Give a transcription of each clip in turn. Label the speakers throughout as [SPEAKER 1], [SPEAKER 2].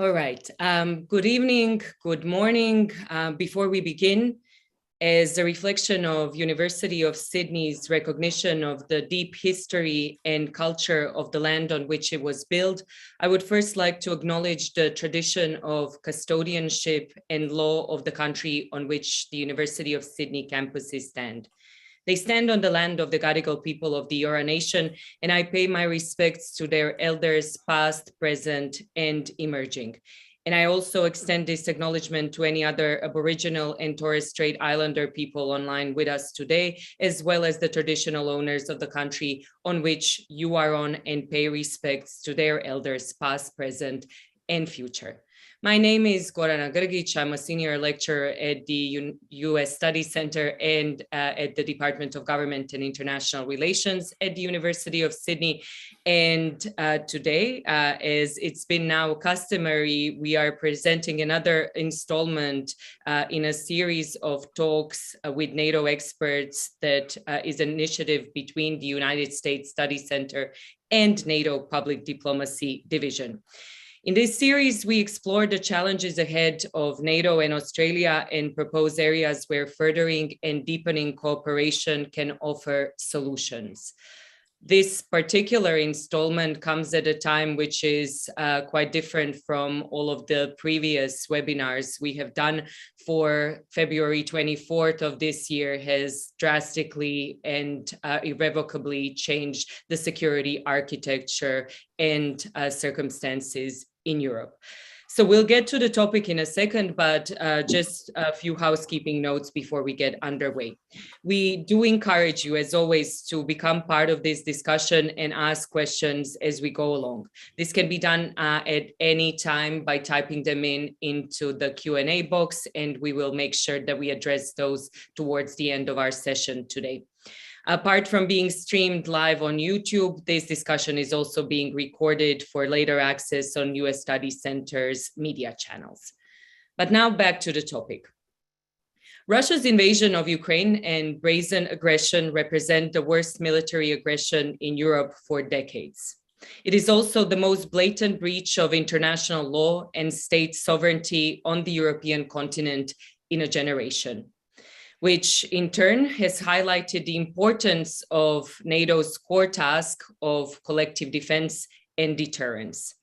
[SPEAKER 1] All right. Good evening, good morning. Before we begin, as a reflection of University of Sydney's recognition of the deep history and culture of the land on which it was built, I would first like to acknowledge the tradition of custodianship and law of the country on which the University of Sydney campuses stand. They stand on the land of the Gadigal people of the Eora Nation, and I pay my respects to their elders, past, present, and emerging. And I also extend this acknowledgement to any other Aboriginal and Torres Strait Islander people online with us today, as well as the traditional owners of the country on which you are on, and pay respects to their elders, past, present, and future. My name is Gorana Grgic. I'm a senior lecturer at the U.S. Studies Center and at the Department of Government and International Relations at the University of Sydney. And today, as it's been now customary, we are presenting another installment in a series of talks with NATO experts that is an initiative between the United States Study Center and NATO Public Diplomacy Division. In this series, we explore the challenges ahead of NATO and Australia and propose areas where furthering and deepening cooperation can offer solutions. This particular installment comes at a time which is quite different from all of the previous webinars we have done. For February 24th of this year has drastically and irrevocably changed the security architecture and circumstances in Europe. So we'll get to the topic in a second, but just a few housekeeping notes before we get underway. We do encourage you, as always, to become part of this discussion and ask questions as we go along. This can be done at any time by typing them into the Q&A box, and we will make sure that we address those towards the end of our session today. Apart from being streamed live on YouTube, this discussion is also being recorded for later access on US Study Center's media channels. But now back to the topic. Russia's invasion of Ukraine and brazen aggression represent the worst military aggression in Europe for decades. It is also the most blatant breach of international law and state sovereignty on the European continent in a generation, which in turn has highlighted the importance of NATO's core task of collective defense and deterrence.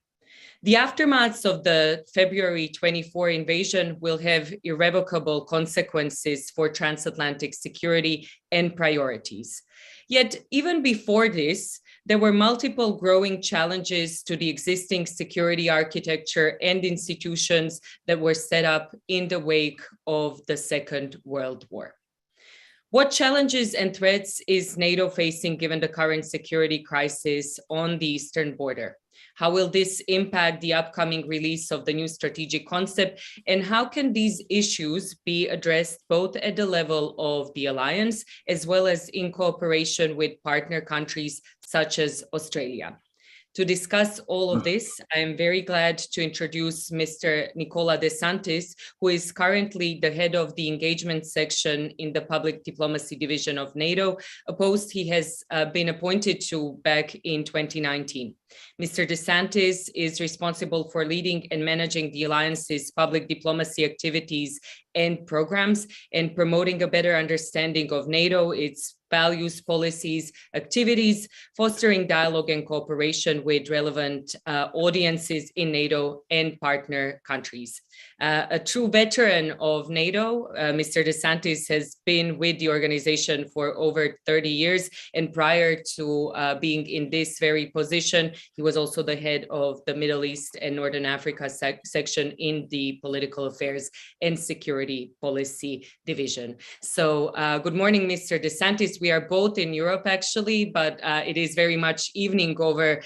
[SPEAKER 1] The aftermaths of the February 24 invasion will have irrevocable consequences for transatlantic security and priorities. Yet, even before this, there were multiple growing challenges to the existing security architecture and institutions that were set up in the wake of the Second World War. What challenges and threats is NATO facing given the current security crisis on the eastern border? How will this impact the upcoming release of the new strategic concept? And how can these issues be addressed both at the level of the alliance as well as in cooperation with partner countries such as Australia? To discuss all of this, I am very glad to introduce Mr. Nicola De Santis, who is currently the head of the engagement section in the Public Diplomacy Division of NATO, a post he has been appointed to back in 2019. Mr. De Santis is responsible for leading and managing the Alliance's public diplomacy activities and programs and promoting a better understanding of NATO, its values, policies, activities, fostering dialogue and cooperation with relevant audiences in NATO and partner countries. A true veteran of NATO, Mr. De Santis has been with the organization for over 30 years, and prior to being in this very position, he was also the head of the Middle East and Northern Africa section in the Political Affairs and Security Policy Division. So good morning, Mr. De Santis. We are both in Europe, actually, but it is very much evening over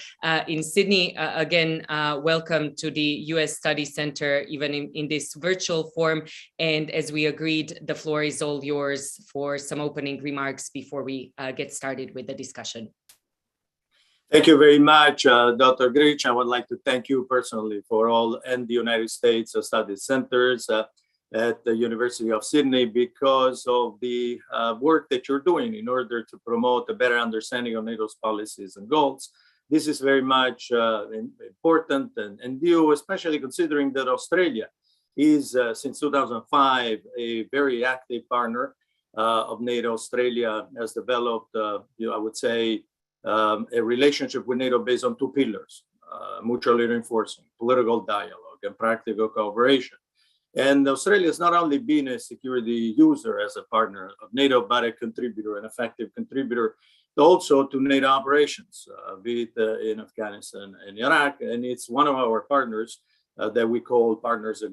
[SPEAKER 1] in Sydney. Again, welcome to the US Study Center, even in this virtual form. And as we agreed, the floor is all yours for some opening remarks before we get started with the discussion.
[SPEAKER 2] Thank you very much, Dr. Grich. I would like to thank you personally for all and the United States Study Centers at the University of Sydney because of the work that you're doing in order to promote a better understanding of NATO's policies and goals this is very much important and due, especially considering that Australia is, since 2005, a very active partner of NATO. Australia has developed, I would say, a relationship with NATO based on two pillars, mutually reinforcing, political dialogue, and practical cooperation. And Australia has not only been a security user as a partner of NATO, but a contributor, an effective contributor also to NATO operations, be it in Afghanistan and Iraq. And it's one of our partners that we call partners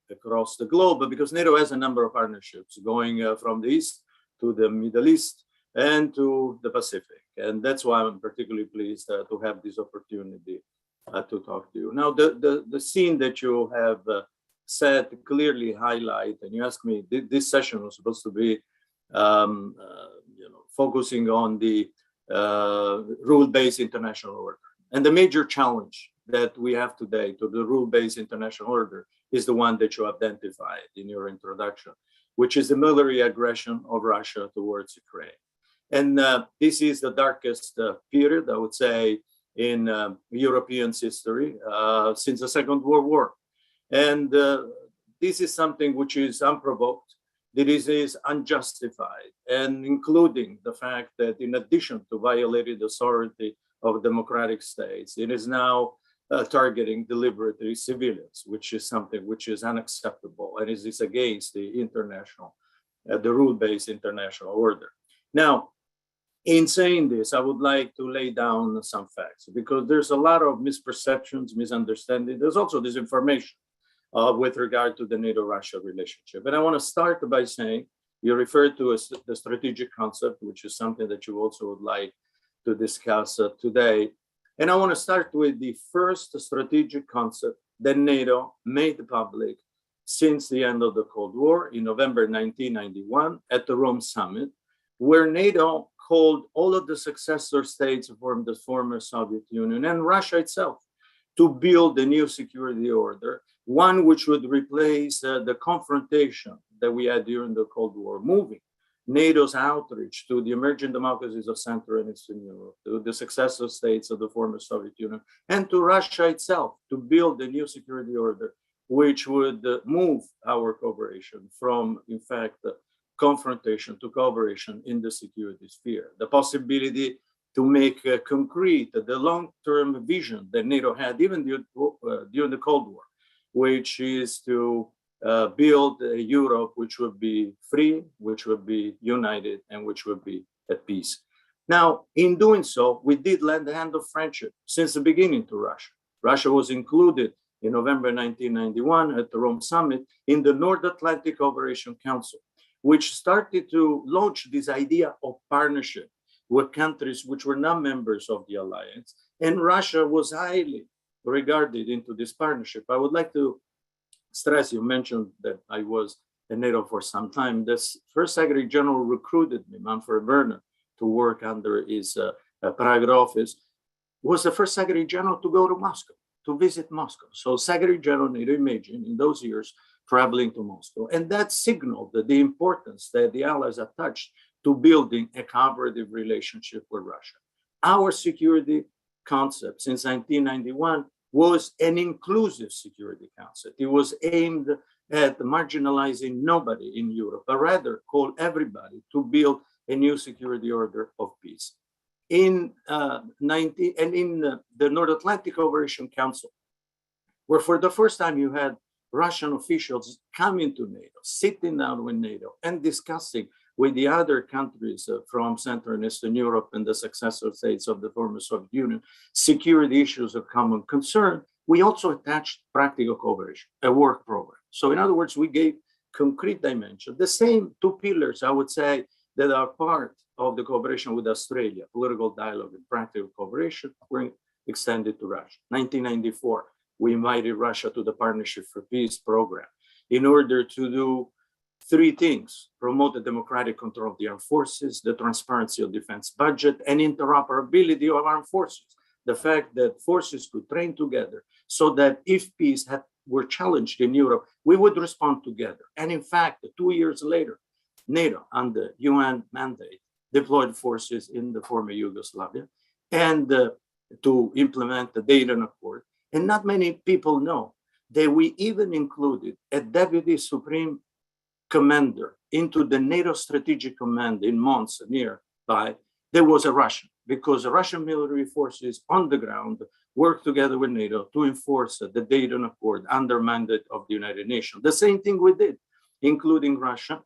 [SPEAKER 2] across the globe, because NATO has a number of partnerships going from the East to the Middle East and to the Pacific. And that's why I'm particularly pleased to have this opportunity to talk to you. Now, the scene that you have said clearly highlight, and you asked me, this session was supposed to be focusing on the rule-based international order. And the major challenge that we have today to the rule-based international order is the one that you identified in your introduction, which is the military aggression of Russia towards Ukraine. And this is the darkest period, I would say, in European history since the Second World War. And this is something which is unprovoked, that is unjustified, and including the fact that in addition to violating the authority of democratic states, it is now targeting deliberately civilians, which is something which is unacceptable and is against the international, the rule-based international order. Now, in saying this, I would like to lay down some facts, because there's a lot of misperceptions, misunderstanding. There's also disinformation with regard to the NATO-Russia relationship. And I want to start by saying, you referred to the strategic concept, which is something that you also would like to discuss today. And I want to start with the first strategic concept that NATO made public since the end of the Cold War in November 1991 at the Rome Summit, where NATO called all of the successor states from the former Soviet Union and Russia itself to build a new security order, one which would replace the confrontation that we had during the Cold War, moving NATO's outreach to the emerging democracies of Central and Eastern Europe, to the successor states of the former Soviet Union, and to Russia itself to build a new security order, which would move our cooperation from, in fact, confrontation to cooperation in the security sphere. The possibility to make concrete the long-term vision that NATO had even during the Cold War, which is to build a Europe which would be free, which would be united, and which would be at peace. Now, in doing so, we did lend a hand of friendship since the beginning to Russia. Russia was included in November 1991 at the Rome Summit in the North Atlantic Cooperation Council, which started to launch this idea of partnership with countries which were not members of the alliance. And Russia was highly regarded into this partnership. I would like to stress, you mentioned that I was in NATO for some time. This first Secretary General recruited me, Manfred Werner, to work under his private office, was the first Secretary General to go to Moscow, to visit Moscow. So Secretary General NATO, imagine, in those years, traveling to Moscow. And that signaled the importance that the Allies attached to building a cooperative relationship with Russia. Our security concept since 1991 was an inclusive security concept. It was aimed at marginalizing nobody in Europe, but rather call everybody to build a new security order of peace. In the North Atlantic Cooperation Council, where for the first time you had Russian officials coming to NATO, sitting down with NATO and discussing with the other countries from Central and Eastern Europe and the successor states of the former Soviet Union, security issues of common concern, we also attached practical cooperation, a work program. So in other words, we gave concrete dimension, the same two pillars, I would say, that are part of the cooperation with Australia, political dialogue and practical cooperation, were extended to Russia. 1994, we invited Russia to the Partnership for Peace program in order to do three things: promote the democratic control of the armed forces, the transparency of defense budget, and interoperability of armed forces. The fact that forces could train together so that if peace were challenged in Europe, we would respond together. And in fact, 2 years later, NATO, under UN mandate, deployed forces in the former Yugoslavia. And to implement the Dayton Accord. And not many people know that we even included a deputy supreme commander into the NATO Strategic Command in Mons nearby. There was a Russian, because the Russian military forces on the ground worked together with NATO to enforce the Dayton Accord under mandate of the United Nations. The same thing we did, including Russia,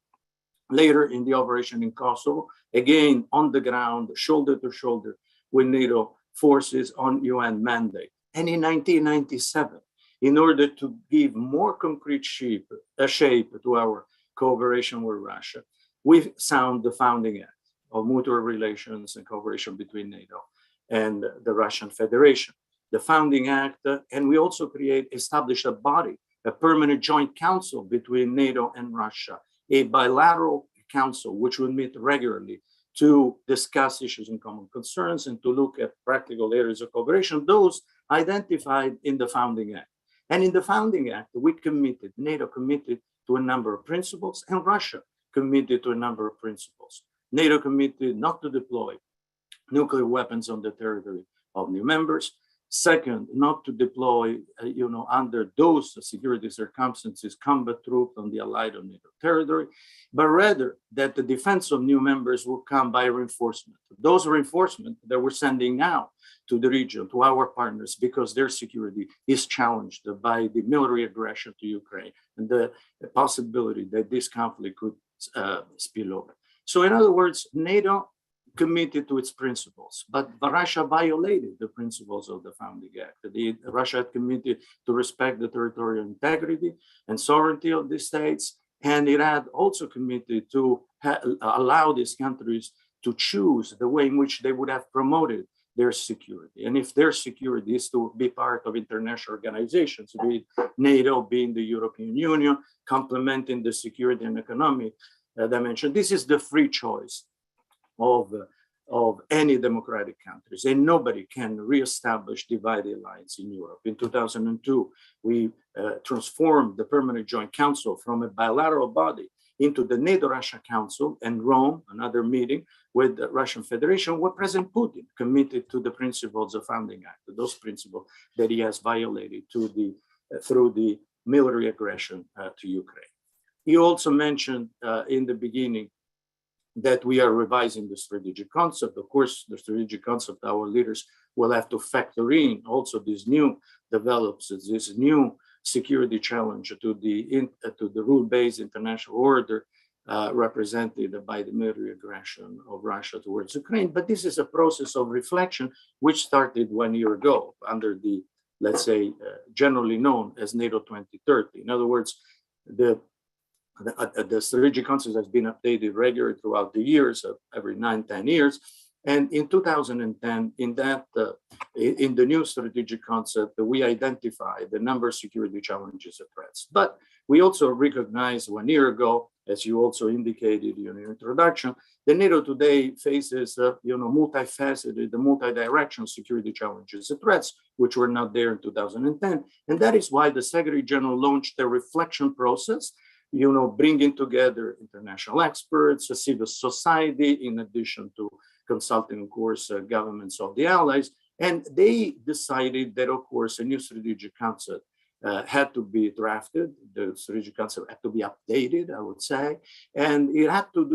[SPEAKER 2] later in the operation in Kosovo, again on the ground, shoulder to shoulder with NATO forces on UN mandate. And in 1997, in order to give more concrete shape to our cooperation with Russia, we signed the founding act of mutual relations and cooperation between NATO and the Russian Federation. The founding act, and we also established a body, a permanent joint council between NATO and Russia, a bilateral council which would meet regularly to discuss issues and common concerns and to look at practical areas of cooperation, those identified in the founding act. And in the founding act, NATO committed to a number of principles, and Russia committed to a number of principles. NATO committed not to deploy nuclear weapons on the territory of new members. Second, not to deploy, under those security circumstances, combat troops on the allied or NATO territory, but rather that the defense of new members will come by reinforcement. Those reinforcements that we're sending now to the region, to our partners, because their security is challenged by the military aggression to Ukraine and the possibility that this conflict could spill over. So in other words, NATO committed to its principles, but Russia violated the principles of the founding act. Russia had committed to respect the territorial integrity and sovereignty of the states, and it had also committed to allow these countries to choose the way in which they would have promoted their security. And if their security is to be part of international organizations, be it NATO, being the European Union, complementing the security and economic dimension, this is the free choice of any democratic countries, and nobody can reestablish divided lines in Europe. In 2002, we transformed the Permanent Joint Council from a bilateral body into the NATO Russia Council, and Rome, another meeting with the Russian Federation, where President Putin committed to the principles of founding act, those principles that he has violated through the military aggression to Ukraine. He also mentioned in the beginning that we are revising the strategic concept. Of course, the strategic concept, our leaders will have to factor in also these new developments, this new security challenge to the rule-based international order represented by the military aggression of Russia towards Ukraine. But this is a process of reflection which started 1 year ago under the, let's say, generally known as NATO 2030. In other words, the strategic concept has been updated regularly throughout the years, every 9-10 years. And in 2010, in the new strategic concept, we identified the number of security challenges and threats. But we also recognized 1 year ago, as you also indicated in your introduction, that NATO today faces, multifaceted, multi-directional security challenges and threats, which were not there in 2010. And that is why the Secretary General launched a reflection process, bringing together international experts, civil society, in addition to consulting, of course, governments of the allies. And they decided that, of course, a new strategic concept had to be drafted. The strategic concept had to be updated, I would say. And it had to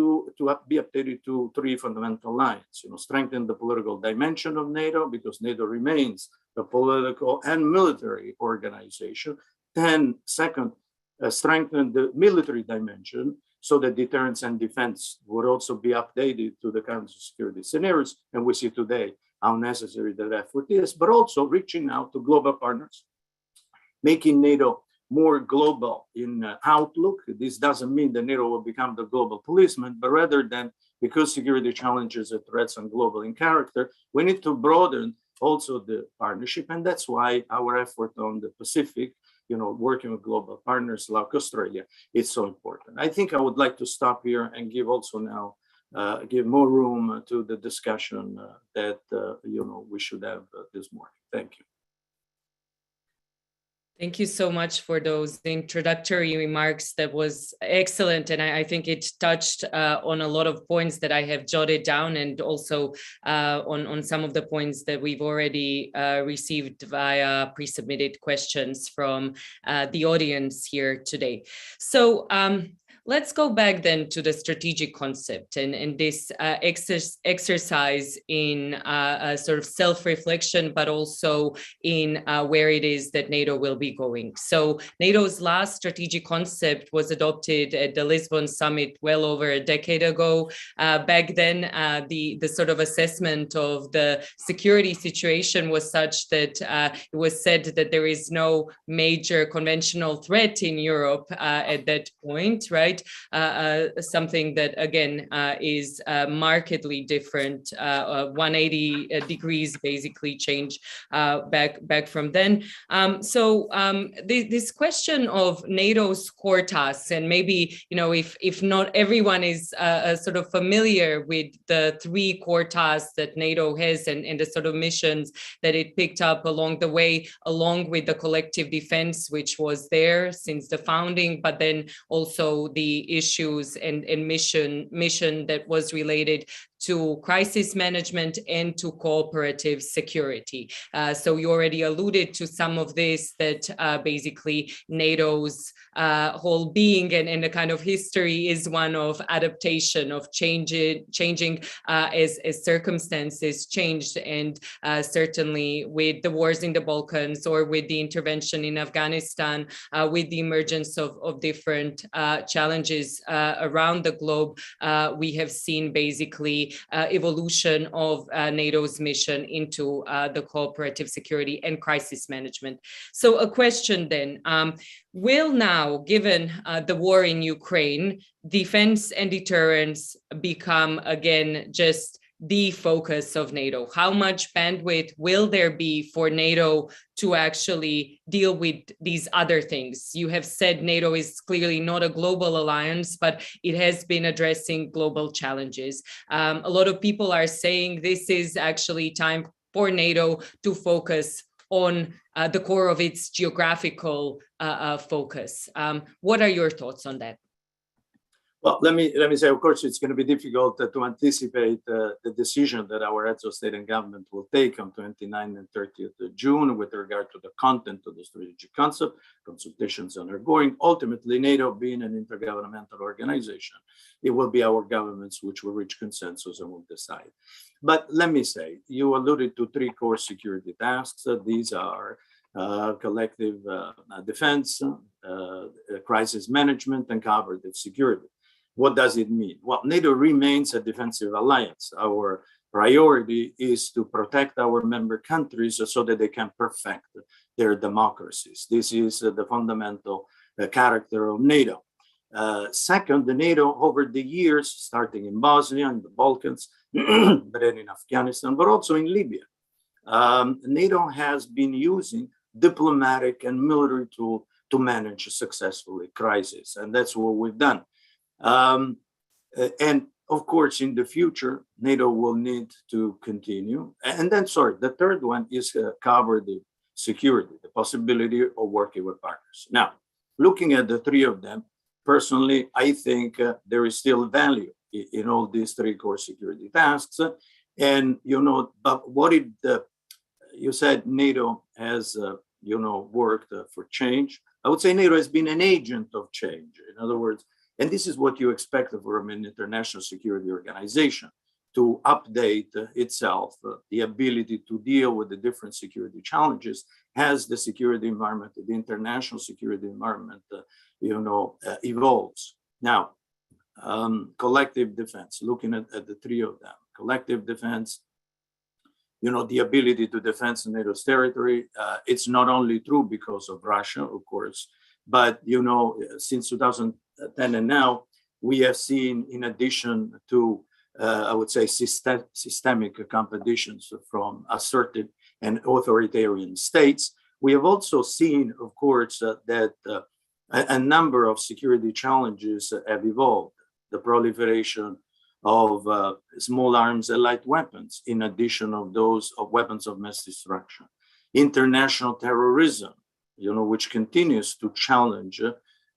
[SPEAKER 2] be updated to 3 fundamental lines, strengthen the political dimension of NATO, because NATO remains a political and military organization. Then, second, strengthen the military dimension so that deterrence and defense would also be updated to the current security scenarios. And we see today how necessary that effort is, but also reaching out to global partners, making NATO more global in outlook. This doesn't mean that NATO will become the global policeman, but rather than, because security challenges and threats are global in character, we need to broaden also the partnership. And that's why our effort on the Pacific, working with global partners like Australia, is so important. I think I would like to stop here and give also now, give more room to the discussion that, we should have this morning. Thank you.
[SPEAKER 1] Thank you so much for those introductory remarks. That was excellent. And I think it touched on a lot of points that I have jotted down, and also on some of the points that we've already received via pre-submitted questions from the audience here today. So let's go back then to the strategic concept and this exercise in a sort of self-reflection, but also in where it is that NATO will be going. So NATO's last strategic concept was adopted at the Lisbon summit well over a decade ago. Back then, the sort of assessment of the security situation was such that it was said that there is no major conventional threat in Europe at that point, right? Something that, again, is markedly different, 180 degrees basically change back from then. So this question of NATO's core tasks, and maybe, if not everyone is sort of familiar with the 3 core tasks that NATO has and the sort of missions that it picked up along the way, along with the collective defense, which was there since the founding, but then also the issues and mission that was related to crisis management and to cooperative security. So you already alluded to some of this, that basically NATO's whole being and the kind of history is one of adaptation, of changing as circumstances changed. And certainly with the wars in the Balkans, or with the intervention in Afghanistan, with the emergence of different challenges around the globe, we have seen basically evolution of NATO's mission into the cooperative security and crisis management. So a question then, will now, given the war in Ukraine, defense and deterrence become again just the focus of NATO? How much bandwidth will there be for NATO to actually deal with these other things? You have said NATO is clearly not a global alliance, but it has been addressing global challenges. A lot of people are saying this is actually time for NATO to focus on the core of its geographical focus. What are your thoughts on that?
[SPEAKER 2] Well, let me say, of course, it's going to be difficult to anticipate the decision that our heads of state and government will take on 29th and 30th of June with regard to the content of the strategic concept. Consultations are ongoing. Ultimately, NATO being an intergovernmental organization, it will be our governments which will reach consensus and will decide. But let me say, you alluded to 3 core security tasks. These are collective defense, crisis management, and cooperative security. What does it mean? Well, NATO remains a defensive alliance. Our priority is to protect our member countries so that they can perfect their democracies. This is the fundamental character of NATO. Second, the NATO over the years, starting in Bosnia and the Balkans, but then in Afghanistan, but also in Libya, NATO has been using diplomatic and military tools to manage successfully crisis, and that's what we've done. And of course, in the future, NATO will need to continue. And then, the third one is cooperative security, the possibility of working with partners. Now, looking at the 3 of them, personally, I think there is still value in all these 3 core security tasks. And, but what you said NATO has, worked for change. I would say NATO has been an agent of change. In other words, and this is what you expect from an international security organization, to update itself, the ability to deal with the different security challenges as the security environment, the international security environment, evolves. Now, collective defense, looking at the 3 of them, collective defense, the ability to defend NATO's territory. It's not only true because of Russia, of course, but, since 2010 and now, we have seen, in addition to, I would say, systemic competitions from assertive and authoritarian states, we have also seen, of course, that a number of security challenges have evolved. The proliferation of small arms and light weapons, in addition of those of weapons of mass destruction, international terrorism, which continues to challenge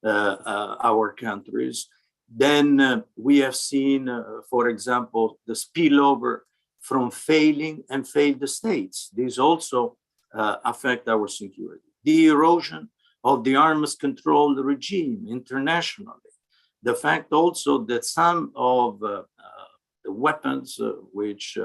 [SPEAKER 2] our countries, then we have seen, for example, the spillover from failing and failed states. These also affect our security. The erosion of the arms control regime internationally. The fact also that some of the weapons which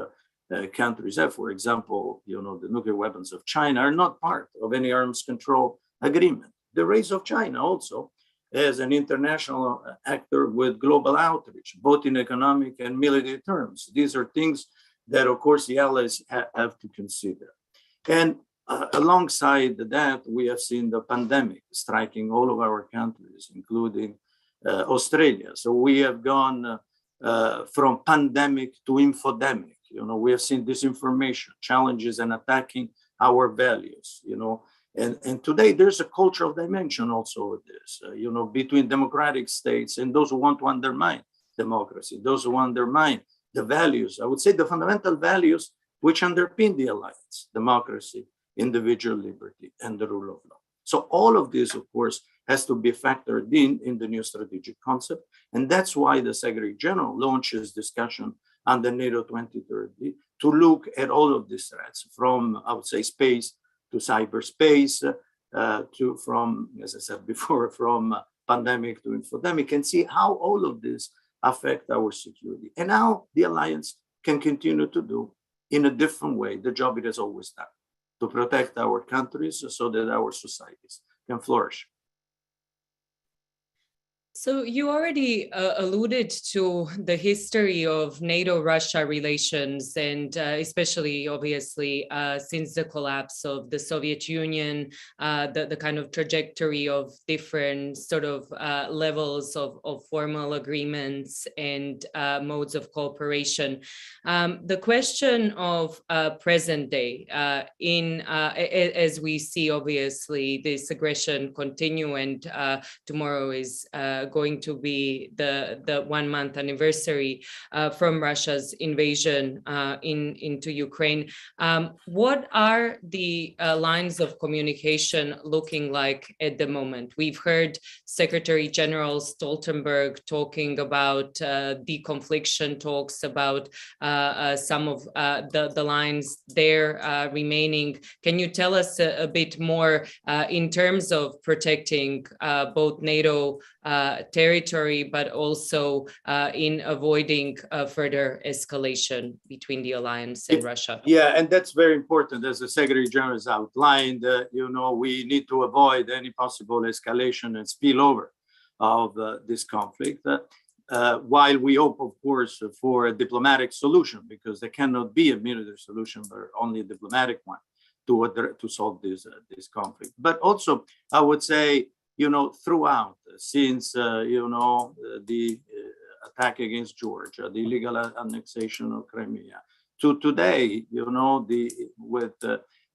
[SPEAKER 2] countries have, for example, the nuclear weapons of China, are not part of any arms control agreement. The rise of China also as an international actor with global outreach, both in economic and military terms. These are things that, of course, the allies have to consider. And alongside that, we have seen the pandemic striking all of our countries, including Australia. So we have gone from pandemic to infodemic. We have seen disinformation, challenges, and attacking our values. And today there's a cultural dimension also of this. Between democratic states and those who want to undermine democracy, those who undermine the values. I would say the fundamental values which underpin the alliance: democracy, individual liberty, and the rule of law. So all of this, of course, has to be factored in the new strategic concept. And that's why the Secretary General launches discussion on the NATO 2030 to look at all of these threats, from, I would say, space to cyberspace, from, as I said before, from pandemic to infodemic, and see how all of this affect our security and how the alliance can continue to do in a different way the job it has always done, to protect our countries so that our societies can flourish.
[SPEAKER 1] So you already alluded to the history of NATO-Russia relations, and especially, obviously, since the collapse of the Soviet Union, the kind of trajectory of different sort of levels of formal agreements and modes of cooperation. The question of present day, as we see, obviously, this aggression continue, and tomorrow is going to be the 1 month anniversary from Russia's invasion into Ukraine. What are the lines of communication looking like at the moment? We've heard Secretary General Stoltenberg talking about deconfliction talks, about some of the lines there remaining. Can you tell us a bit more in terms of protecting both NATO territory, but also in avoiding further escalation between the alliance and Russia?
[SPEAKER 2] Yeah, and that's very important. As the Secretary General has outlined, we need to avoid any possible escalation and spillover of this conflict, while we hope, of course, for a diplomatic solution, because there cannot be a military solution, but only a diplomatic one to solve this conflict. But also, I would say, throughout, since, the attack against Georgia, the illegal annexation of Crimea, to today, with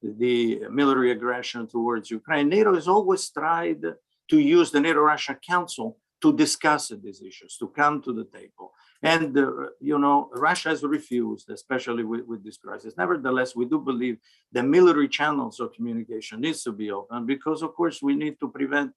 [SPEAKER 2] the military aggression towards Ukraine, NATO has always tried to use the NATO Russia Council to discuss these issues, to come to the table. And, Russia has refused, especially with this crisis. Nevertheless, we do believe the military channels of communication needs to be open, because, of course, we need to prevent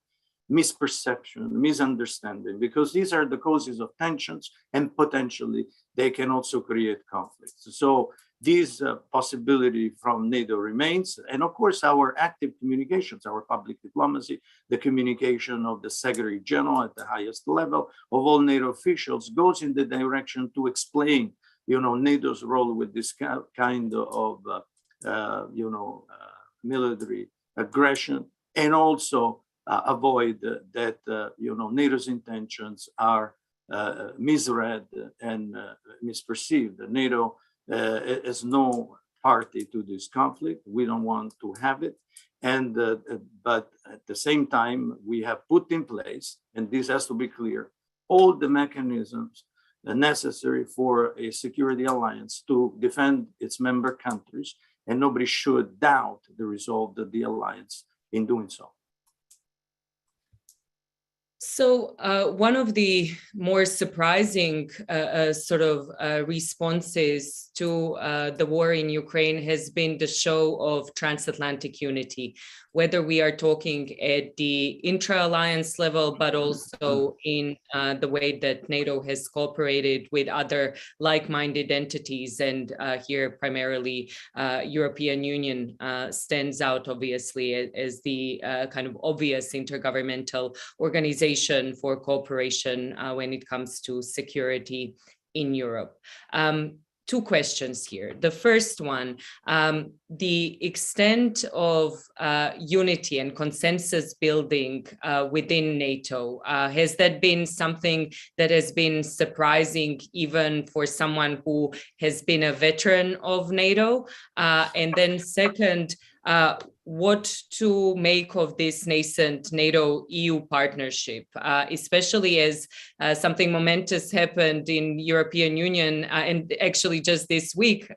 [SPEAKER 2] misperception, misunderstanding, because these are the causes of tensions, and potentially they can also create conflicts. So this possibility from NATO remains. And of course, our active communications, our public diplomacy, the communication of the Secretary General at the highest level of all NATO officials goes in the direction to explain, NATO's role with this kind of, military aggression, and also avoid that, NATO's intentions are misread and misperceived. NATO is no party to this conflict. We don't want to have it. And but at the same time, we have put in place, and this has to be clear, all the mechanisms necessary for a security alliance to defend its member countries, and nobody should doubt the resolve of the alliance in doing so.
[SPEAKER 1] So one of the more surprising responses to the war in Ukraine has been the show of transatlantic unity, whether we are talking at the intra-alliance level, but also in the way that NATO has cooperated with other like-minded entities. And here primarily European Union stands out, obviously, as the kind of obvious intergovernmental organization for cooperation when it comes to security in Europe. Two questions here. The first one, the extent of unity and consensus building within NATO, has that been something that has been surprising even for someone who has been a veteran of NATO? And then second, what to make of this nascent NATO EU partnership, especially as something momentous happened in European Union. And actually just this week,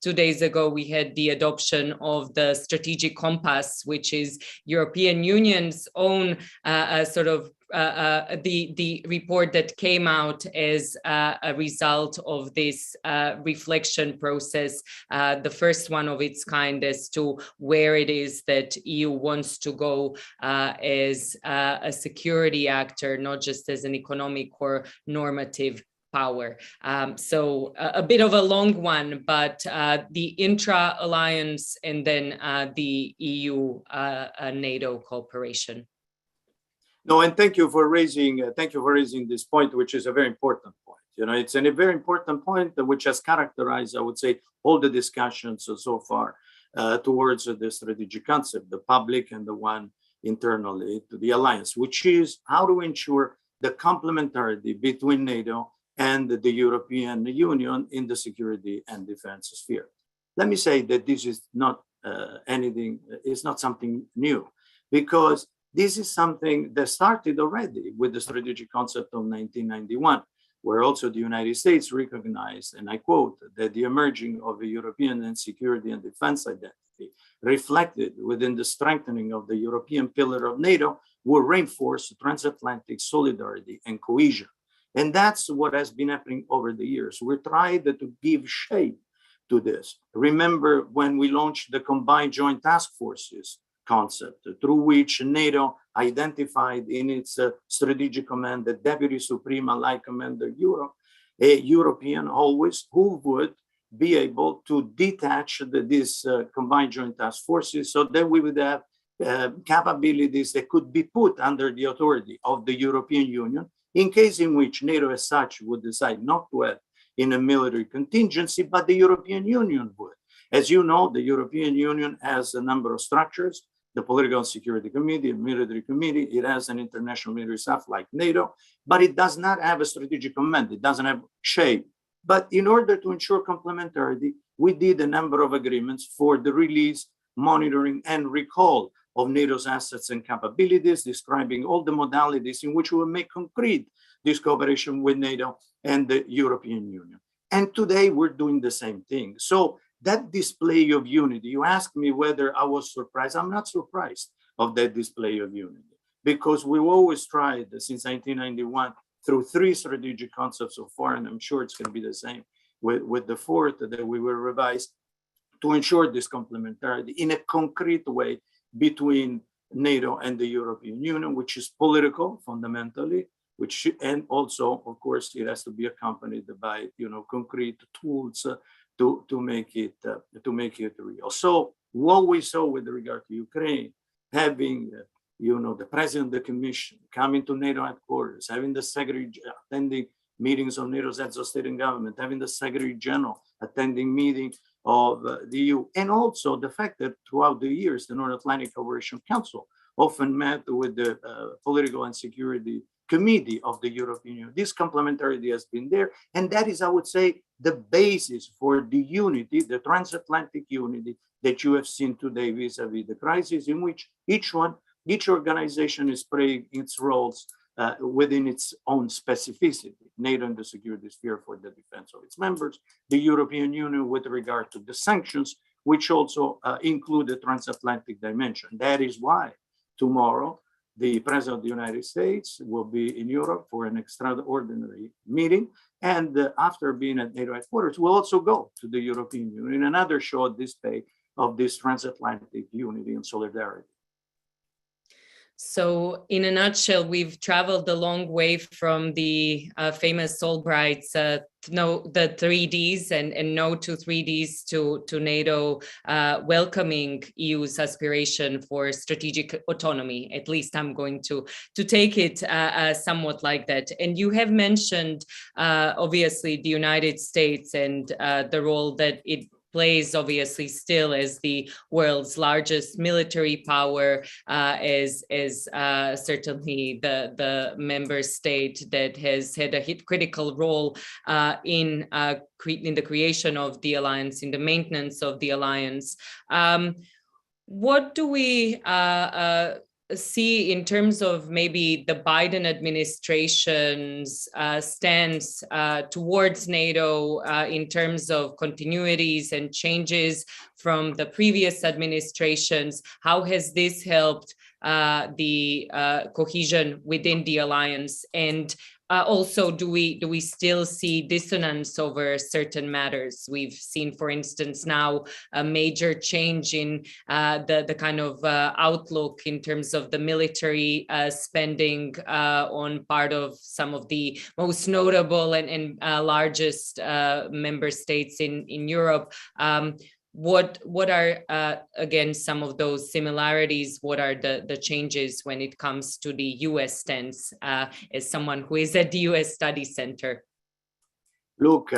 [SPEAKER 1] 2 days ago, we had the adoption of the strategic compass, which is European Union's own the report that came out as a result of this reflection process, the first one of its kind as to where it is that EU wants to go as a security actor, not just as an economic or normative power. So a bit of a long one, but the intra-alliance and then the EU-NATO cooperation.
[SPEAKER 2] No, and thank you for raising this point, which is a very important point. You know, it's a very important point which has characterized, I would say, all the discussions so far towards the strategic concept, the public and the one internally to the alliance, which is how to ensure the complementarity between NATO and the European Union in the security and defense sphere. Let me say that this is not it's not something new, because this is something that started already with the strategic concept of 1991, where also the United States recognized, and I quote, that the emerging of the European and security and defense identity reflected within the strengthening of the European pillar of NATO will reinforce transatlantic solidarity and cohesion. And that's what has been happening over the years. We tried to give shape to this. Remember when we launched the combined joint task forces concept, through which NATO identified in its strategic command the Deputy Supreme Allied Commander Europe, a European always, who would be able to detach these combined joint task forces so that we would have capabilities that could be put under the authority of the European Union in case in which NATO as such would decide not to have in a military contingency, but the European Union would. As you know, the European Union has a number of structures: the Political and Security Committee, a military committee. It has an international military staff like NATO, but it does not have a strategic command. It doesn't have shape. But in order to ensure complementarity, we did a number of agreements for the release, monitoring, and recall of NATO's assets and capabilities, describing all the modalities in which we will make concrete this cooperation with NATO and the European Union. And today we're doing the same thing. So that display of unity, you asked me whether I was surprised. I'm not surprised of that display of unity, because we've always tried since 1991 through 3 strategic concepts so far, and I'm sure it's going to be the same with the 4th that we will revise, to ensure this complementarity in a concrete way between NATO and the European Union, which is political fundamentally, and also, of course, it has to be accompanied by concrete tools to make it real. So what we saw with regard to Ukraine, having the president of the commission coming to NATO headquarters, having the secretary attending meetings of NATO's heads of state and government, having the secretary general attending meetings of the EU, and also the fact that throughout the years, the North Atlantic Cooperation Council often met with the Political and Security Committee of the European Union. This complementarity has been there, and that is, I would say, the basis for the unity, the transatlantic unity that you have seen today vis-a-vis the crisis, in which each organization is playing its roles within its own specificity. NATO in the security sphere for the defense of its members, the European Union with regard to the sanctions, which also include the transatlantic dimension. That is why tomorrow the President of the United States will be in Europe for an extraordinary meeting. And after being at NATO headquarters, we'll also go to the European Union, another show display of this transatlantic unity and solidarity.
[SPEAKER 1] So in a nutshell, we've traveled a long way from the famous Albright's the 3Ds and no to 3Ds to NATO welcoming EU's aspiration for strategic autonomy. At least I'm going to take it somewhat like that. And you have mentioned, obviously, the United States and the role that it plays obviously still as the world's largest military power, as certainly the member state that has had a critical role in the creation of the alliance, in the maintenance of the alliance. What do we see in terms of maybe the Biden administration's stance towards NATO in terms of continuities and changes from the previous administrations? How has this helped the cohesion within the alliance? And also, do we still see dissonance over certain matters? We've seen, for instance, now a major change in the kind of outlook in terms of the military spending on part of some of the most notable and largest member states in Europe. What are, again, some of those similarities? What are the changes when it comes to the US stance as someone who is at the US Study Center?
[SPEAKER 2] Look,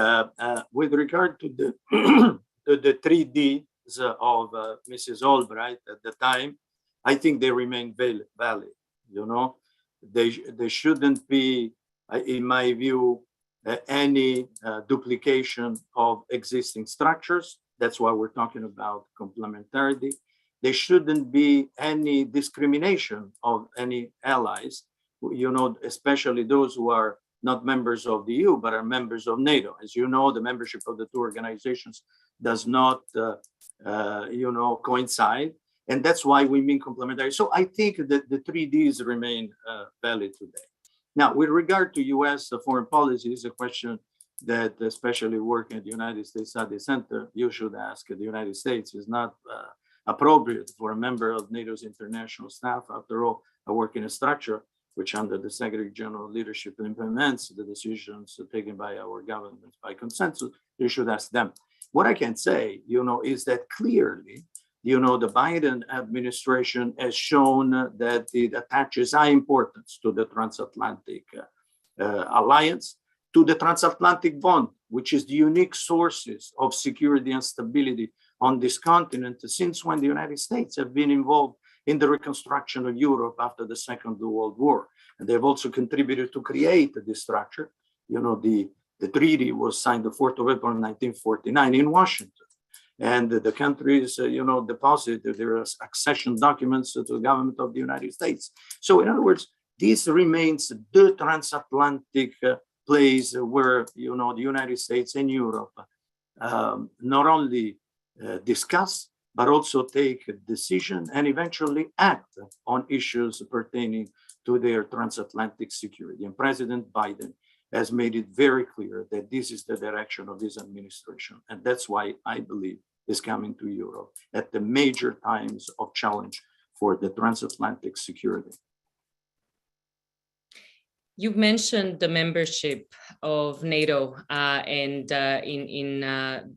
[SPEAKER 2] with regard to the, to the 3Ds of Mrs. Albright at the time, I think they remain valid. You know, they shouldn't be, in my view, any duplication of existing structures. That's why we're talking about complementarity. There shouldn't be any discrimination of any allies, you know, especially those who are not members of the EU, but are members of NATO. As you know, the membership of the two organizations does not, you know, coincide. And that's why we mean complementary. So I think that the 3Ds remain valid today. Now, with regard to US foreign policy, is a question that, especially working at the United States Study Center, you should ask. The United States is not appropriate for a member of NATO's international staff. After all, I work in a structure which, under the Secretary General leadership, implements the decisions taken by our governments by consensus. You should ask them. What I can say, you know, is that clearly, you know, the Biden administration has shown that it attaches high importance to the transatlantic alliance, to the transatlantic bond, which is the unique sources of security and stability on this continent since when the United States have been involved in the reconstruction of Europe after the Second World War. And they've also contributed to create this structure. You know, the treaty was signed the 4th of April 1949 in Washington. And the countries, you know, deposited their accession documents to the government of the United States. So in other words, this remains the transatlantic place where, you know, the United States and Europe not only discuss, but also take a decision and eventually act on issues pertaining to their transatlantic security. And President Biden has made it very clear that this is the direction of his administration. And that's why I believe is coming to Europe at the major times of challenge for the transatlantic security.
[SPEAKER 1] You've mentioned the membership of NATO and in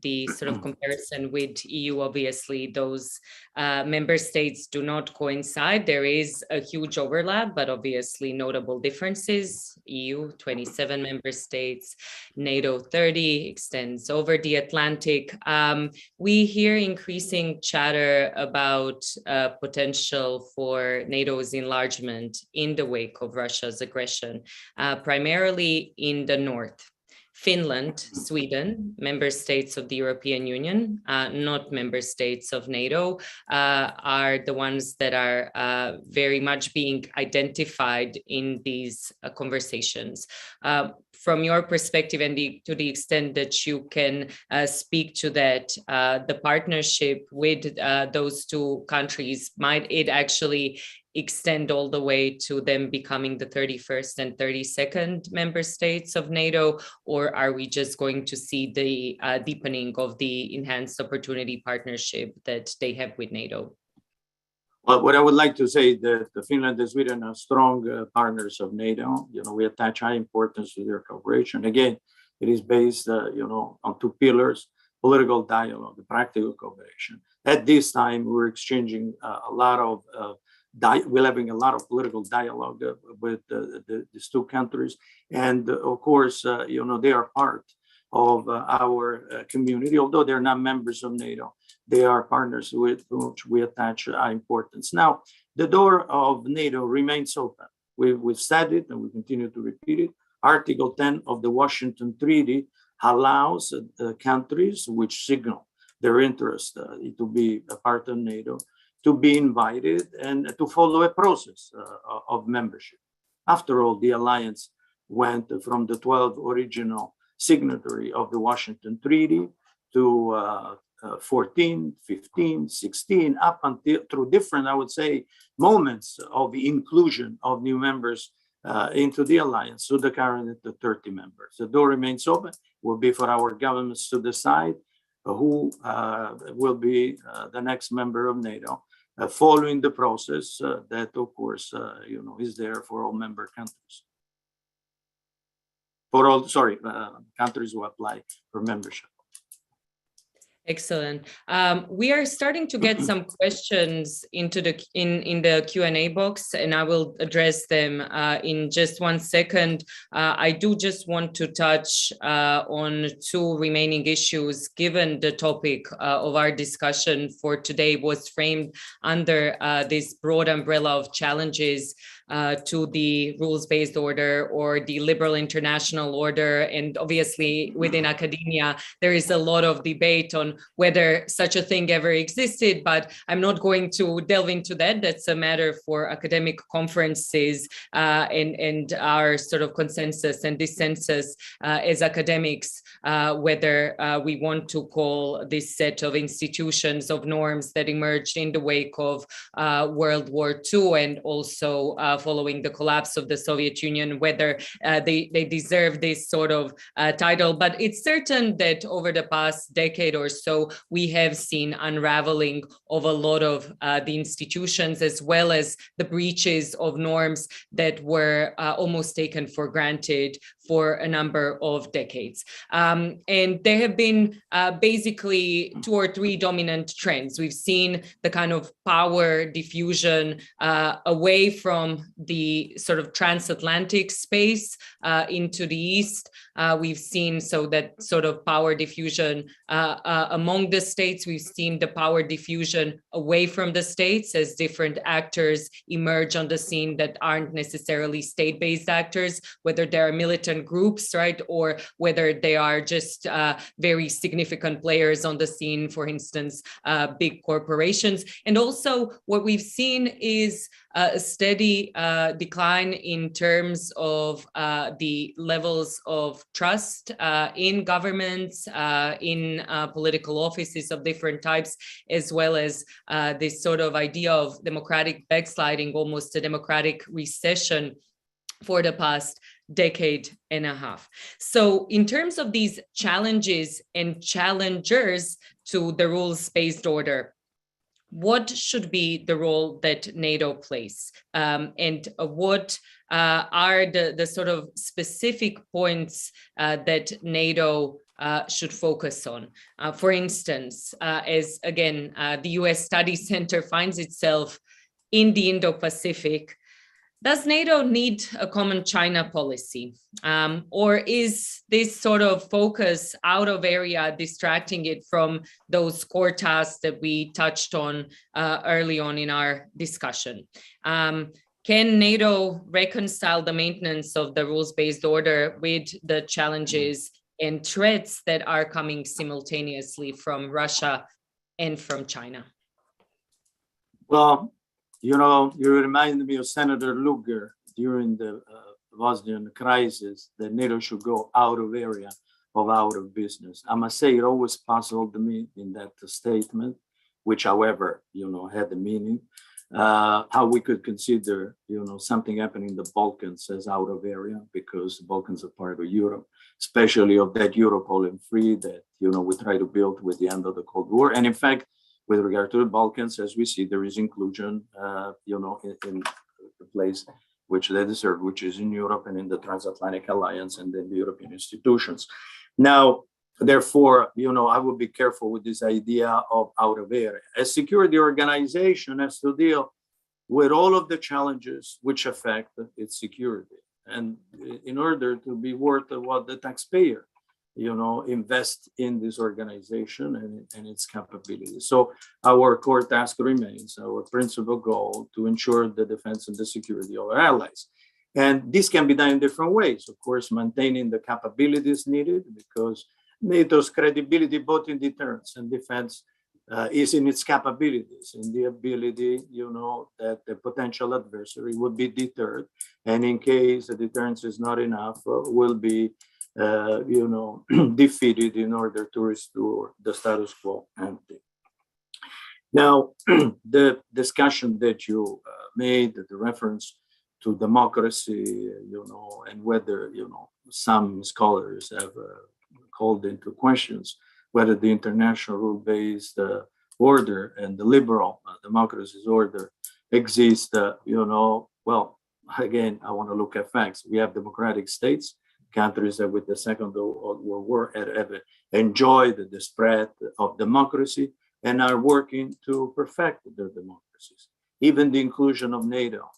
[SPEAKER 1] the sort of comparison with EU, obviously, those member states do not coincide. There is a huge overlap, but obviously notable differences. EU, 27 member states, NATO 30 extends over the Atlantic. We hear increasing chatter about potential for NATO's enlargement in the wake of Russia's aggression. Primarily in the north. Finland, Sweden, member states of the European Union, not member states of NATO, are the ones that are very much being identified in these conversations. From your perspective and to the extent that you can speak to that, the partnership with those two countries, might it actually extend all the way to them becoming the 31st and 32nd member states of NATO, or are we just going to see the deepening of the enhanced opportunity partnership that they have with NATO?
[SPEAKER 2] Well, what I would like to say that Finland and Sweden are strong partners of NATO. We attach high importance to their cooperation. Again, it is based, on two pillars: political dialogue and practical cooperation. At this time, we're exchanging we're having a lot of political dialogue with these two countries, and of course, they are part of our community, although they're not members of NATO. They are partners with which we attach high importance. Now, the door of NATO remains open. We've said it and we continue to repeat it. Article 10 of the Washington Treaty allows countries which signal their interest to be a part of NATO to be invited and to follow a process of membership. After all, the alliance went from the 12 original signatory of the Washington Treaty to 14, 15, 16, up until through different, I would say, moments of the inclusion of new members into the alliance, to the current 30 members. The door remains open. It will be for our governments to decide who will be the next member of NATO, following the process that, of course, is there for all member countries. For all, countries who apply for membership.
[SPEAKER 1] Excellent. We are starting to get some questions into in the Q&A box, and I will address them in just 1 second. I do just want to touch on two remaining issues, given the topic of our discussion for today was framed under this broad umbrella of challenges to the rules-based order or the liberal international order. And obviously within academia, there is a lot of debate on whether such a thing ever existed, but I'm not going to delve into that. That's a matter for academic conferences and our sort of consensus and dissensus as academics, whether we want to call this set of institutions of norms that emerged in the wake of World War II and also following the collapse of the Soviet Union, whether they deserve this sort of title. But it's certain that over the past decade or so, we have seen unraveling of a lot of the institutions, as well as the breaches of norms that were almost taken for granted for a number of decades. And there have been basically 2 or 3 dominant trends. We've seen the kind of power diffusion away from the sort of transatlantic space into the East. We've seen that sort of power diffusion among the states. We've seen the power diffusion away from the states as different actors emerge on the scene that aren't necessarily state-based actors, whether they're militant groups, right, or whether they are just very significant players on the scene, for instance, big corporations. And also what we've seen is a steady decline in terms of the levels of trust in governments, in political offices of different types, as well as this sort of idea of democratic backsliding, almost a democratic recession for the past decade and a half. So in terms of these challenges and challengers to the rules-based order, what should be the role that NATO plays? And what are the sort of specific points that NATO should focus on? For instance, as again, the US Study Center finds itself in the Indo-Pacific, does NATO need a common China policy? Or is this sort of focus out of area distracting it from those core tasks that we touched on early on in our discussion? Can NATO reconcile the maintenance of the rules-based order with the challenges and threats that are coming simultaneously from Russia and from China?
[SPEAKER 2] Well, you remind me of Senator Lugar during the Bosnian crisis, that NATO should go out of area of out of business. I must say, it always puzzled me in that statement, which, however, had a meaning. how we could consider, something happening in the Balkans as out of area, because the Balkans are part of Europe, especially of that Europe all and free that, we try to build with the end of the Cold War. And in fact, with regard to the Balkans, as we see, there is inclusion, in the place which they deserve, which is in Europe and in the transatlantic alliance and in the European institutions. Now, therefore, I would be careful with this idea of out of area. A security organization has to deal with all of the challenges which affect its security. And in order to be worth what the taxpayer, invest in this organization and its capabilities. So our core task remains, our principal goal, to ensure the defense and the security of our allies. And this can be done in different ways. Of course, maintaining the capabilities needed, because NATO's credibility, both in deterrence and defense, is in its capabilities, in the ability, that the potential adversary would be deterred. And in case the deterrence is not enough, will be, defeated in order to restore the status quo ante. Now, the discussion that you made, the reference to democracy, and whether, some scholars have called into questions whether the international rule-based order and the liberal democracies order exist, well, again, I want to look at facts. We have democratic states, countries that with the Second World War have enjoyed the spread of democracy and are working to perfect their democracies. Even the inclusion of NATO,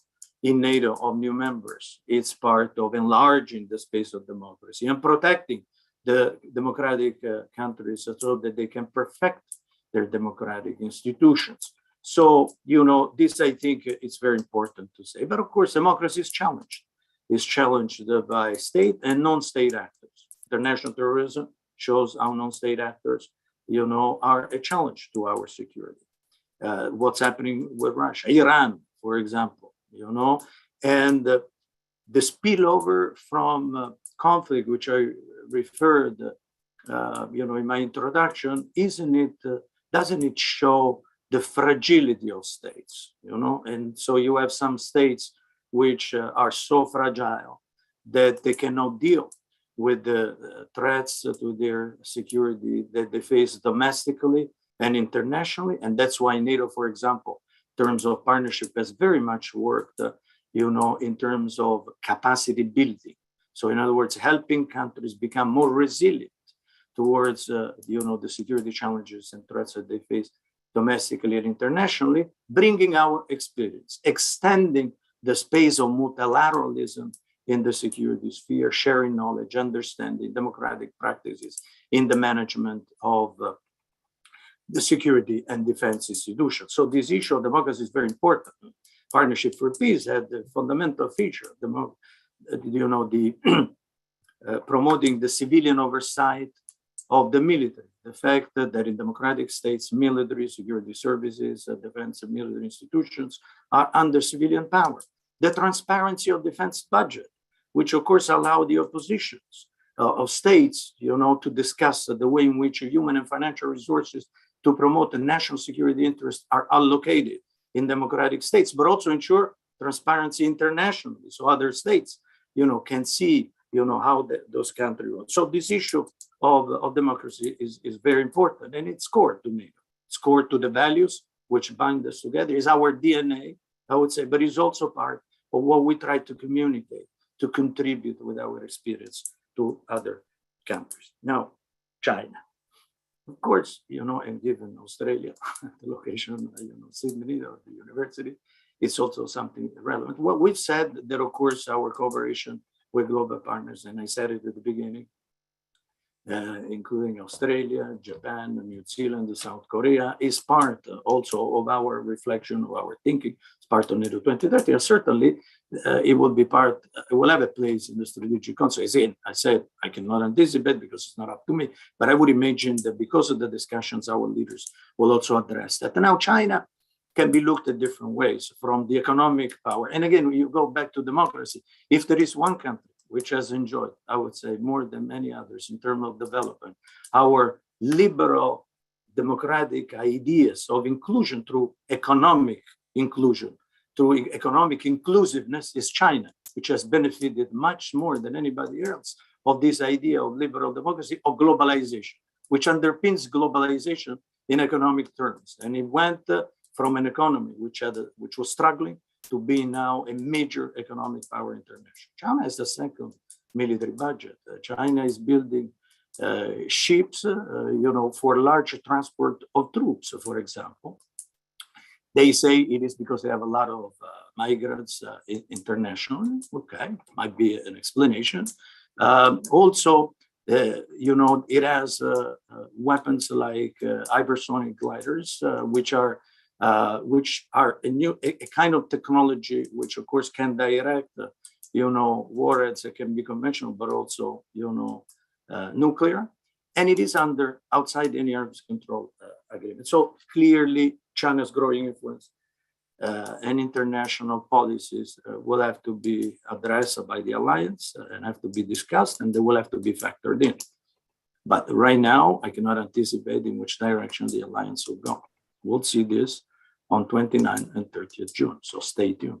[SPEAKER 2] in NATO, of new members, it's part of enlarging the space of democracy and protecting the democratic countries so that they can perfect their democratic institutions. So, this, I think, it's very important to say. But of course, democracy is challenged. It's challenged by state and non-state actors. International terrorism shows how non-state actors, are a challenge to our security. What's happening with Russia, Iran, for example, and the spillover from conflict, which I referred, in my introduction, doesn't it show the fragility of states, And so you have some states which are so fragile that they cannot deal with the threats to their security that they face domestically and internationally. And that's why NATO, for example, in terms of partnership, has very much worked, in terms of capacity building. So in other words, helping countries become more resilient towards, the security challenges and threats that they face domestically and internationally, bringing our experience, extending the space of multilateralism in the security sphere, sharing knowledge, understanding democratic practices in the management of the security and defense institutions. So this issue of democracy is very important. Partnership for Peace had the fundamental feature, promoting the civilian oversight of the military. The fact that in democratic states, military, security services, defense and military institutions are under civilian power. The transparency of defense budget, which of course allow the oppositions of states, to discuss the way in which human and financial resources to promote the national security interests are allocated in democratic states, but also ensure transparency internationally, so other states, can see, how those countries work. So this issue of democracy is very important, and it's core to NATO. It's core to the values which bind us together. It's our DNA, I would say, but it's also part of what we try to communicate, to contribute with our experience to other countries. Now, China. Of course, and given Australia, the location, Sydney, or the university, it's also something relevant. Well, we've said that, of course, our cooperation with global partners, and I said it at the beginning, including Australia, Japan, New Zealand, South Korea, is part also of our reflection, of our thinking. It's part of NATO 2030, and certainly it will have a place in the strategic council. I said I cannot anticipate because it's not up to me, but I would imagine that because of the discussions, our leaders will also address that. And now China can be looked at different ways, from the economic power. And again, you go back to democracy. If there is one country which has enjoyed, I would say, more than many others in terms of development, our liberal democratic ideas of inclusion through economic inclusion, through economic inclusiveness, is China, which has benefited much more than anybody else of this idea of liberal democracy, of globalization, which underpins globalization in economic terms. And it went from an economy which was struggling to be now a major economic power international. China has the second military budget. China is building ships, for large transport of troops, for example. They say it is because they have a lot of migrants internationally. Okay, might be an explanation. Also, it has weapons like hypersonic gliders, which are a kind of technology which, of course, can direct, warheads that can be conventional, but also, nuclear. And it is outside any arms control agreement. So clearly, China's growing influence and international policies will have to be addressed by the alliance and have to be discussed, and they will have to be factored in. But right now, I cannot anticipate in which direction the alliance will go. We'll see this on 29th and 30th June, so stay tuned.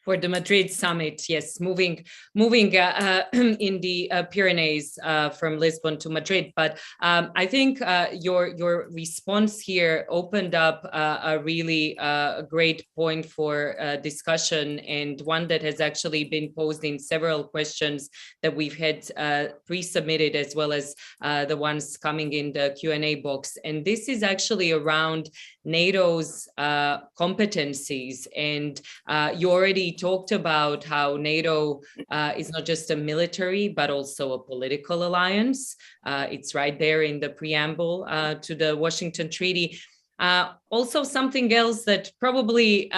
[SPEAKER 1] For the Madrid summit, yes, moving in the Pyrenees from Lisbon to Madrid. But I think your response here opened up a really great point for discussion, and one that has actually been posed in several questions that we've had pre-submitted, as well as the ones coming in the Q&A box. And this is actually around NATO's competencies. And you already talked about how NATO is not just a military, but also a political alliance. It's right there in the preamble to the Washington Treaty. Also, something else that probably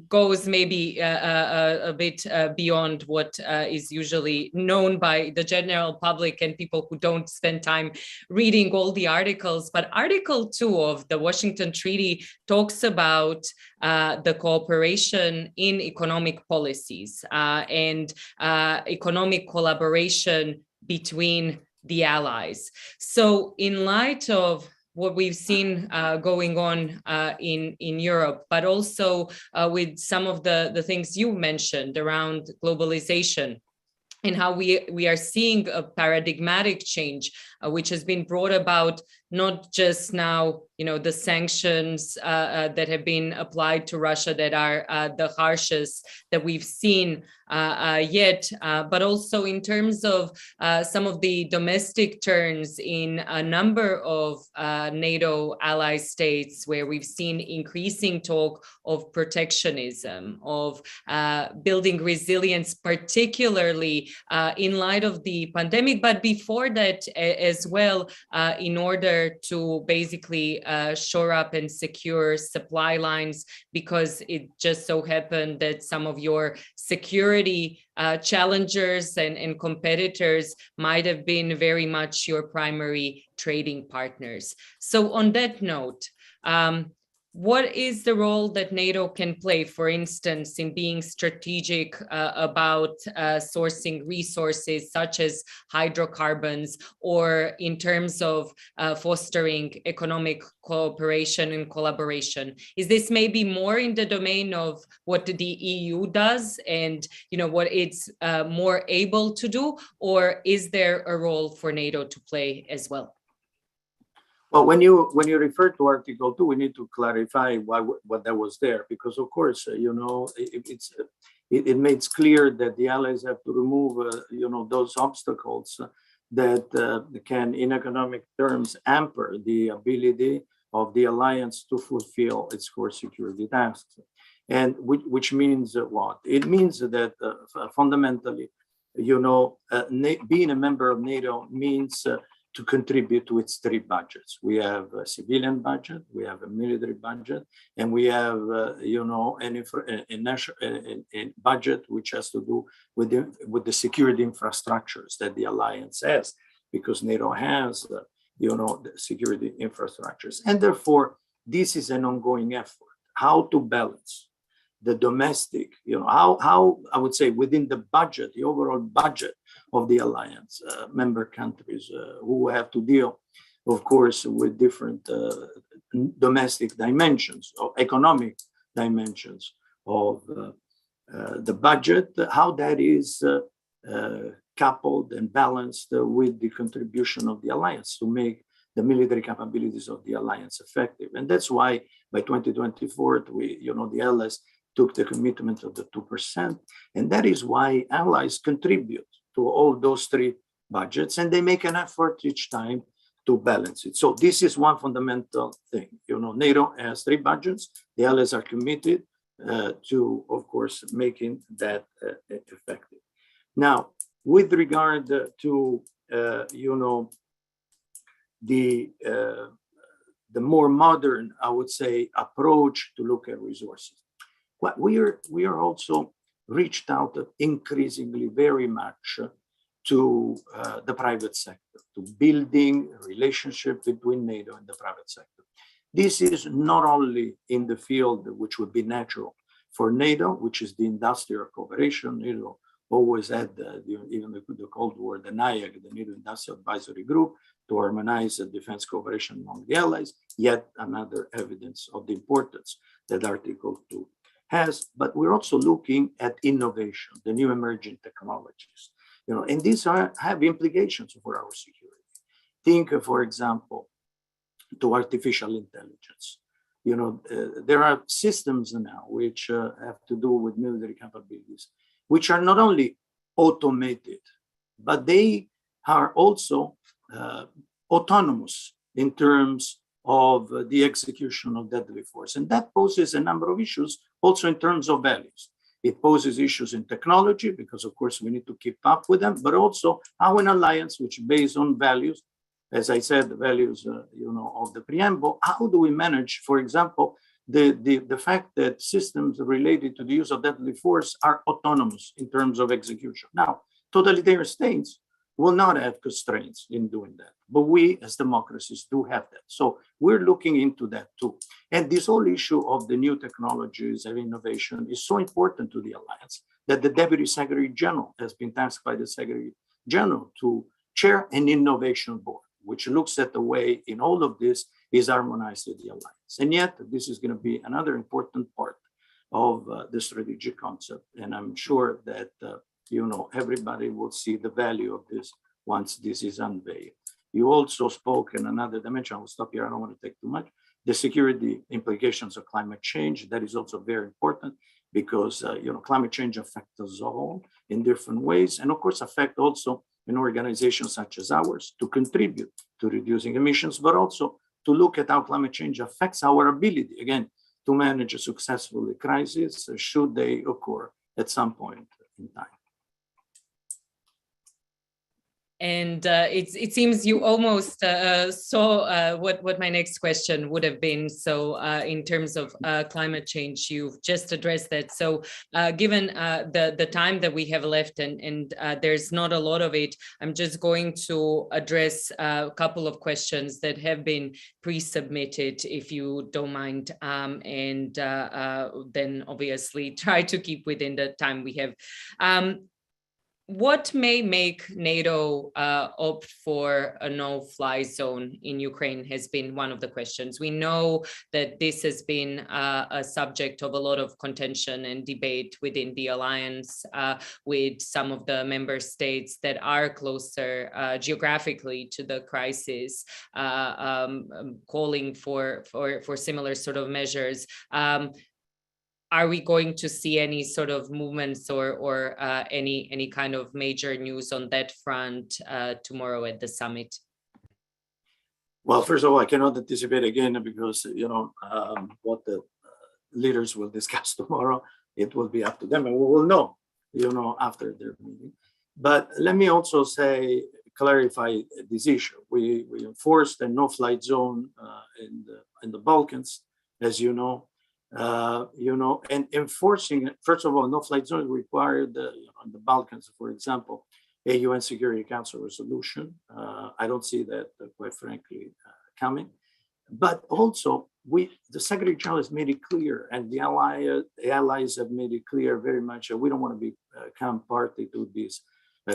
[SPEAKER 1] goes maybe a bit beyond what is usually known by the general public and people who don't spend time reading all the articles. But Article 2 of the Washington Treaty talks about the cooperation in economic policies and economic collaboration between the allies. So in light of what we've seen going on in Europe, but also with some of the things you mentioned around globalization, and how we are seeing a paradigmatic change, which has been brought about not just now, the sanctions that have been applied to Russia that are the harshest that we've seen yet, but also in terms of some of the domestic turns in a number of NATO ally states, where we've seen increasing talk of protectionism, of building resilience, particularly in light of the pandemic, but before that as well, in order to basically shore up and secure supply lines, because it just so happened that some of your security challengers and competitors might have been very much your primary trading partners. So on that note, what is the role that NATO can play, for instance, in being strategic about sourcing resources such as hydrocarbons, or in terms of fostering economic cooperation and collaboration? Is this maybe more in the domain of what the EU does and what it's more able to do, or is there a role for NATO to play as well?
[SPEAKER 2] Well, when you refer to Article 2, we need to clarify what that was there, because of course, it makes clear that the allies have to remove, those obstacles that can, in economic terms, hamper the ability of the alliance to fulfill its core security tasks. And which means what? It means that fundamentally, being a member of NATO means to contribute to its three budgets. We have a civilian budget, we have a military budget, and we have, a national budget which has to do with the security infrastructures that the alliance has, because NATO has, the security infrastructures. And therefore, this is an ongoing effort, how to balance the domestic, how I would say within the budget, the overall budget of the alliance, member countries who have to deal of course, with different domestic dimensions or economic dimensions of the budget, how that is coupled and balanced with the contribution of the alliance to make the military capabilities of the alliance effective. And that's why by 2024, the allies took the commitment of the 2%. And that is why allies contribute to all those three budgets, and they make an effort each time to balance it. So this is one fundamental thing. NATO has three budgets. The allies are committed to, of course, making that effective. Now, with regard to, the more modern, I would say, approach to look at resources. What we are also reached out increasingly very much to the private sector, to building a relationship between NATO and the private sector. This is not only in the field which would be natural for NATO, which is the industrial cooperation. NATO always had, even the Cold War, the NIAG, the NATO Industrial Advisory Group, to harmonize the defense cooperation among the allies, yet another evidence of the importance that Article 2 has. But we're also looking at innovation, the new emerging technologies, and these have implications for our security. Think, for example, to artificial intelligence. There are systems now which have to do with military capabilities, which are not only automated, but they are also autonomous in terms of the execution of deadly force. And that poses a number of issues also in terms of values. It poses issues in technology, because of course we need to keep up with them, but also how an alliance which is based on values, as I said, the values of the preamble, how do we manage, for example, the fact that systems related to the use of deadly force are autonomous in terms of execution. Now, totalitarian states will not have constraints in doing that, but we as democracies do have that. So we're looking into that too. And this whole issue of the new technologies and innovation is so important to the alliance that the Deputy Secretary General has been tasked by the Secretary General to chair an innovation board, which looks at the way in all of this is harmonized with the alliance. And yet, this is going to be another important part of the strategic concept. And I'm sure that, everybody will see the value of this once this is unveiled. You also spoke in another dimension. I will stop here. I don't want to take too much. The security implications of climate change. That is also very important because, climate change affects us all in different ways. And of course, affect also an organization such as ours to contribute to reducing emissions, but also to look at how climate change affects our ability, again, to manage a successful crisis should they occur at some point in time.
[SPEAKER 1] And it seems you almost saw what my next question would have been. So in terms of climate change, you've just addressed that. So given the time that we have left and there's not a lot of it, I'm just going to address a couple of questions that have been pre-submitted, if you don't mind. And then obviously try to keep within the time we have. What may make NATO opt for a no-fly zone in Ukraine has been one of the questions. We know that this has been a subject of a lot of contention and debate within the alliance with some of the member states that are closer geographically to the crisis, calling for similar sort of measures. Are we going to see any sort of movements or any kind of major news on that front tomorrow at the summit?
[SPEAKER 2] Well, first of all, I cannot anticipate again because what the leaders will discuss tomorrow. It will be up to them, and we will know, after their meeting. But let me also clarify this issue. We enforced a no-flight zone in the Balkans, as you know. And enforcing it, first of all, no-flight zone required on the Balkans, for example, a UN Security Council resolution. I don't see that, quite frankly, coming. But also, the Secretary General has made it clear, and the allies have made it clear very much that we don't want to become party to this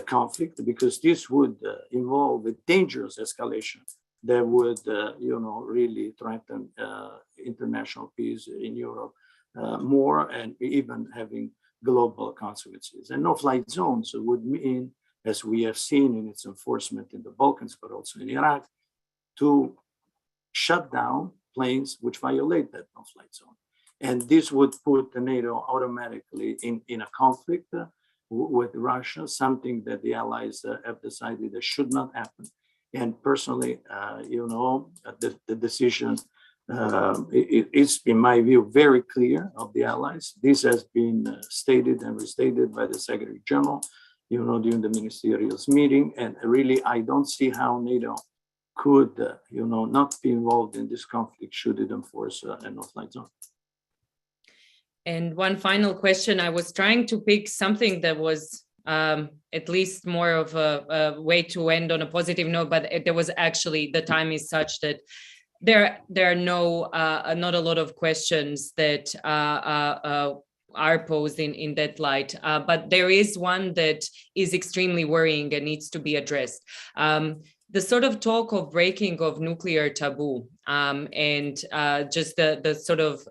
[SPEAKER 2] conflict because this would involve a dangerous escalation that would, really threaten international peace in Europe more, and even having global consequences. And no-flight zones would mean, as we have seen in its enforcement in the Balkans, but also in Iraq, to shut down planes which violate that no-flight zone. And this would put the NATO automatically in a conflict with Russia, something that the allies have decided that should not happen. And personally, the decision is, in my view, very clear of the allies. This has been stated and restated by the Secretary General, during the ministerial meeting. And really, I don't see how NATO could, not be involved in this conflict should it enforce a no-flight zone.
[SPEAKER 1] And one final question, I was trying to pick something that was at least more of a way to end on a positive note, but there was actually, the time is such that there are not a lot of questions that are posed in that light, but there is one that is extremely worrying and needs to be addressed. The sort of talk of breaking of nuclear taboo and just the sort of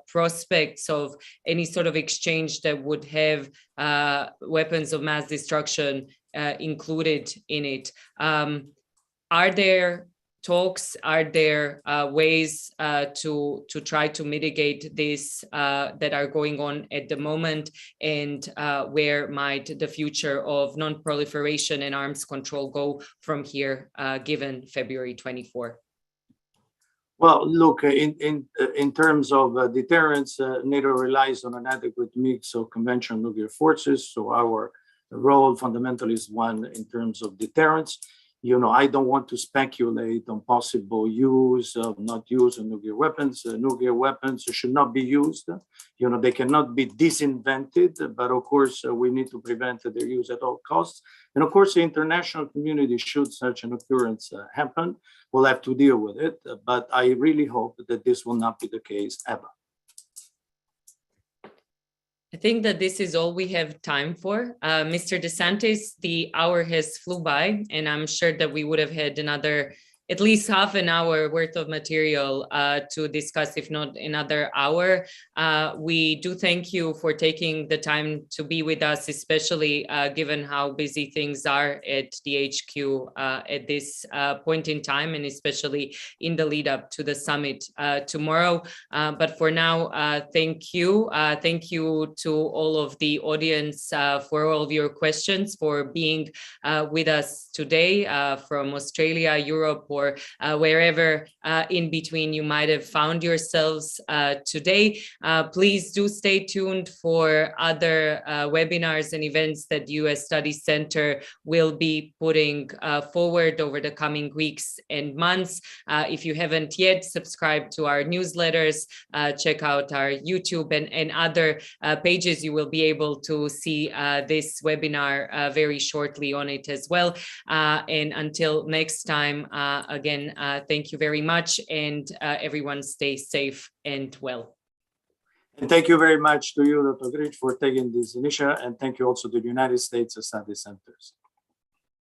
[SPEAKER 1] prospects of any sort of exchange that would have weapons of mass destruction included in it. Are there talks, are there ways to try to mitigate this that are going on at the moment, and where might the future of non-proliferation and arms control go from here, given February 24?
[SPEAKER 2] Well, look, in terms of deterrence, NATO relies on an adequate mix of conventional nuclear forces. So our role fundamentally is one in terms of deterrence. I don't want to speculate on possible use of not use of nuclear weapons. Nuclear weapons should not be used. They cannot be disinvented, but of course, we need to prevent their use at all costs. And of course, the international community, should such an occurrence happen, will have to deal with it. But I really hope that this will not be the case ever.
[SPEAKER 1] I think that this is all we have time for. Mr. DeSantis, the hour has flew by, and I'm sure that we would have had another at least half an hour worth of material to discuss, if not another hour. We do thank you for taking the time to be with us, especially given how busy things are at the HQ at this point in time, and especially in the lead up to the summit tomorrow. But for now, thank you. Thank you to all of the audience for all of your questions, for being with us today from Australia, Europe, or wherever in between you might have found yourselves today. Please do stay tuned for other webinars and events that the U.S. Studies Center will be putting forward over the coming weeks and months. If you haven't yet subscribed to our newsletters, check out our YouTube and other pages. You will be able to see this webinar very shortly on it as well. And until next time, again, thank you very much, and everyone stay safe and well.
[SPEAKER 2] And thank you very much to you, Dr. Gric, for taking this initiative, and thank you also to the United States Study Centers.